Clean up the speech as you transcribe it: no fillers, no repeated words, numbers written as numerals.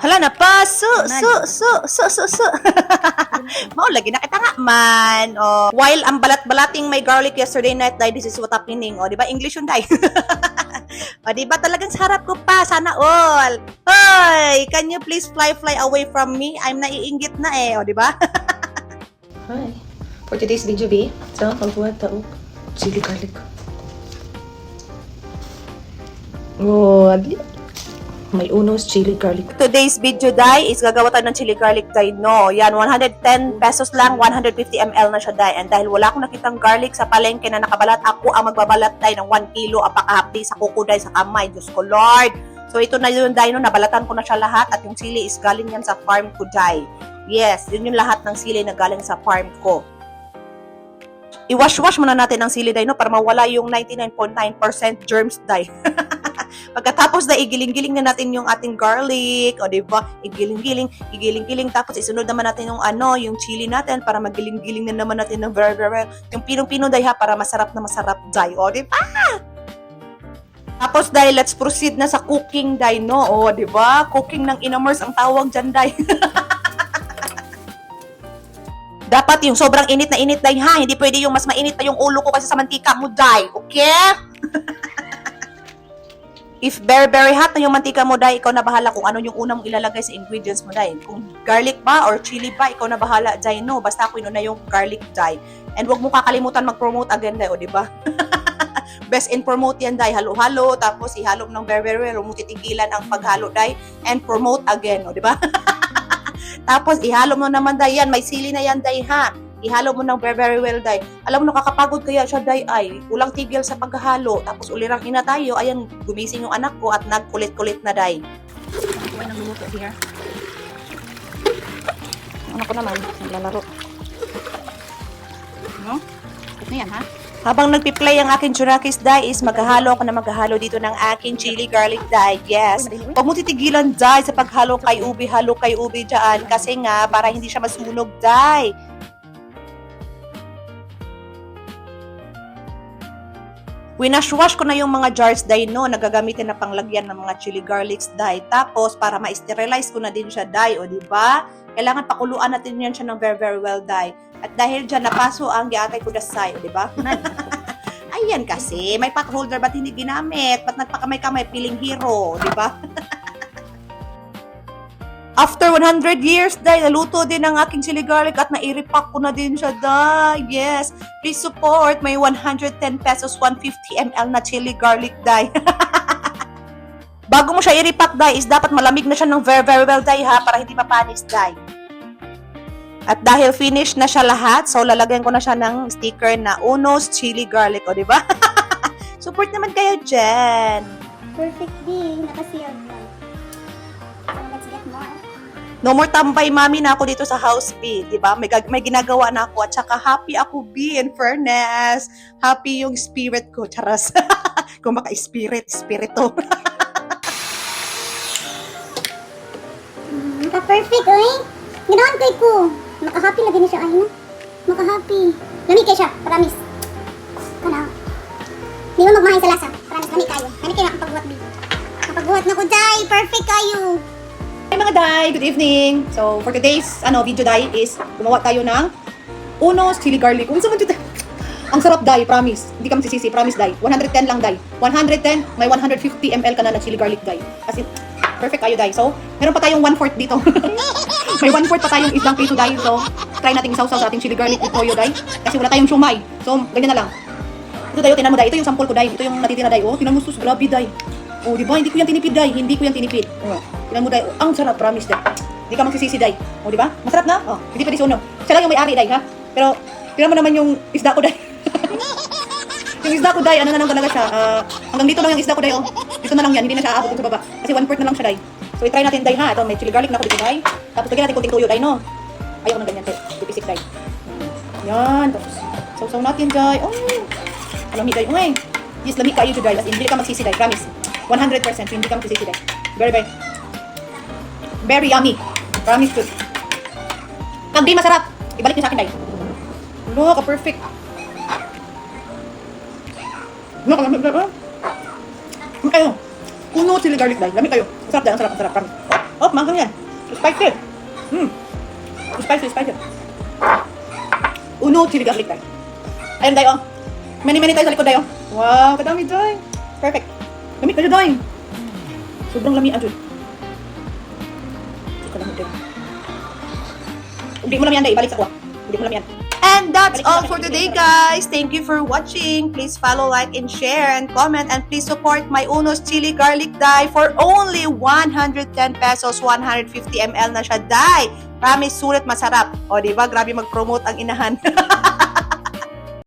Hala na pa, su. Mao lagi na kita nga man. Oh, while ang balat-balating may garlic yesterday night, this is what happening. Oh, di ba English yun, day? O, di ba talagang sarap ko pa? Sana all. Hoy, can you please fly away from me? I'm naiinggit na eh, o, di ba? Hi. For today's video, B, sa pagbuhat taog chili garlic. Oh, may unos chili garlic. Today's video, day, is gagawa tayo ng chili garlic, day, no? Yan, 110 pesos lang, 150 ml na siya, day. And dahil wala akong nakitang garlic sa palengke na nakabalat, ako ang magbabalat, day, ng 1 kilo, apakahapdi sa kuko, day, sa kamay. Diyos ko, Lord! So, ito na yun, day, no? Nabalatan ko na siya lahat at yung sili is galing yan sa farm ko, day. Yes, yun yung lahat ng sili na galing sa farm ko. I-wash-wash muna natin ang sili, day, no? Para mawala yung 99.9% germs, day. Pagkatapos na igiling-giling na natin yung ating garlic, o diba? Igiling-giling, tapos isunod naman natin yung yung chili natin para magiling-giling na naman natin ng yung pinong-pino, day, ha, para masarap na masarap, day, o diba? Tapos, day, let's proceed na sa cooking, day, no? O diba? Cooking ng inamers ang tawag dyan, day. Dapat yung sobrang init na init, day, ha? Hindi pwede yung mas mainit pa yung ulo ko kasi sa mantika mo, day. Okay? If very hot na yung mantika mo, day, ikaw na bahala kung ano yung una mong ilalagay sa ingredients mo, day. Kung garlic ba or chili ba, ikaw na bahala, day, no? Basta ako na yung garlic, day. And wag mo kakalimutan mag-promote again, day, o, diba? Best in promote yan, day. Halo-halo, tapos ihalo mo ng very well. Huwag mo titigilan ang paghalo, day. And promote again, o, diba? Tapos, ihalo mo naman, day, yan. May sili na yan, day, ha? Ihalo mo ng very well, day. Alam mo, nakakapagod kaya siya, day, ay. Ulang tigil sa paghahalo. Tapos, ulirang ina tayo. Ayan, gumising yung anak ko at nagkulit-kulit na, day. Ayan, nagluluto here. Ano ko naman, naglalaro. No? Ito yan, ha? Habang nagpi-play ang aking churakis, day, is maghahalo ako na maghahalo dito ng aking chili garlic, day. Yes. Huwag mo titigilan, day, sa paghalo kay ubi dyan. Kasi nga, para hindi siya masunog, day. Winash-wash ko na yung mga jars, day, no? Nagagamitin na panglagyan ng mga chili garlics, day. Tapos, para ma-sterilize ko na din siya, day, o, diba? Kailangan pakuluan natin yan siya ng very well, day. At dahil dyan, napaso ang giatay ko dasay, o, diba? Ayan kasi, may pack holder ba't hindi ginamit? Ba't nagpakamay-kamay, piling hero, diba? After 100 years, day, naluto din ang aking chili garlic at nai-repack ko na din siya, day. Yes. Please support my 110 pesos, 150 ml na chili garlic, day. Bago mo siya i-repack, day, is dapat malamig na siya ng very well, day, ha, para hindi mapanis, day. At dahil finish na siya lahat, so lalagyan ko na siya ng sticker na Uno's Chili Garlic, o, diba? Support naman kayo dyan. Perfect day. Nakasiyag na. Let's get more. No more tambay, mami, na ako dito sa house, B. Diba? May ginagawa na ako. At saka happy ako, B, in fairness. Happy yung spirit ko. Charas. Kung baka spirito. Naka-perfect, oy. Ganahan kay ko. Maka-happy lagi na siya, ay, no? Maka-happy. Lamig kay siya, promise. Kana. Di mo magmahay sa lasa. Promise, lamig kayo. Lamig kayo akong pagbuhat, B. Kapagbuhat na ko, day. Perfect kayo. Hey mga day, good evening. So, for today's video, day, is gumawa tayo ng Uno's Chili Garlic. Kung saan dito? Ang sarap, day, promise. Hindi ka magsisisi, promise, day. 110 lang, day. 110, may 150 ml ka na ng chili garlic, day. As in, perfect kayo, day. So, meron pa tayong 1/4 dito. May 1/4 pa tayong isang piso, day. So, try natin isaw-saw sa ating chili garlic with toyo, day. Kasi wala tayong shumay. So, ganyan na lang. Ito, day, tinan mo, day. Ito yung sample ko, day. Ito yung natitira, day. Oh, tinan mo, sus, grabe, day. Oh, di ba? Hindi ko yan tinipid, day. Hindi ko yan tinipid. Oh, tinan mo, day. Oh, ang sarap, promise, day. Hindi ka magsisisi, day. Oh, di ba? Masarap na? Oh, hindi pa disunog. Siya lang yung may-ari, day, ha? Pero, tinan mo naman yung isda ko, day. Yung isda ko, day, ano na lang talaga siya. Hanggang dito lang yung isda ko, day, oh. Dito na lang yan, hindi na siya aabot sa baba. Kasi 1/4 na lang siya, day. So, i-try natin, day, ha? Ito, may chili garlic na ako dito, day. Tapos, lagyan natin kunting tuyo, day, no? Ayaw ko ng ganyan, day. Pipisik, day. Yan. Tapos, sausaw natin, day. Oh, alamig, day. Okay. Yes, lamig kayo, day. As in, hindi ka magsisi, day. Promise. 100%. Hindi ka magsisi, day. Very yummy. Promise to. Pag di masarap, ibalik niyo sa akin, day. Look, ka-perfect. Look, lamig, day. Lamig kayo. Uno, chili garlic, day. Lamig kayo. Masarap, day. Ang sarap, promise. Oh, manghang yan. Spicy. Spicy. Uno chili garlic tayo. Ayun tayo. Many tayo sa likod tayo. Wow, kadami tayo. Perfect. Lami ka tayo. Sobrang lami adjud. Hindi mo lang yan, ibalik sa kuha. Hindi mo lang yan. And that's all for today, guys. Thank you for watching. Please follow, like, and share, and comment. And please support my Uno's Chili Garlic Dye for only 110 pesos. 150 ml na siya dye. Promise, sulit masarap. O, diba? Grabe mag-promote ang inahan.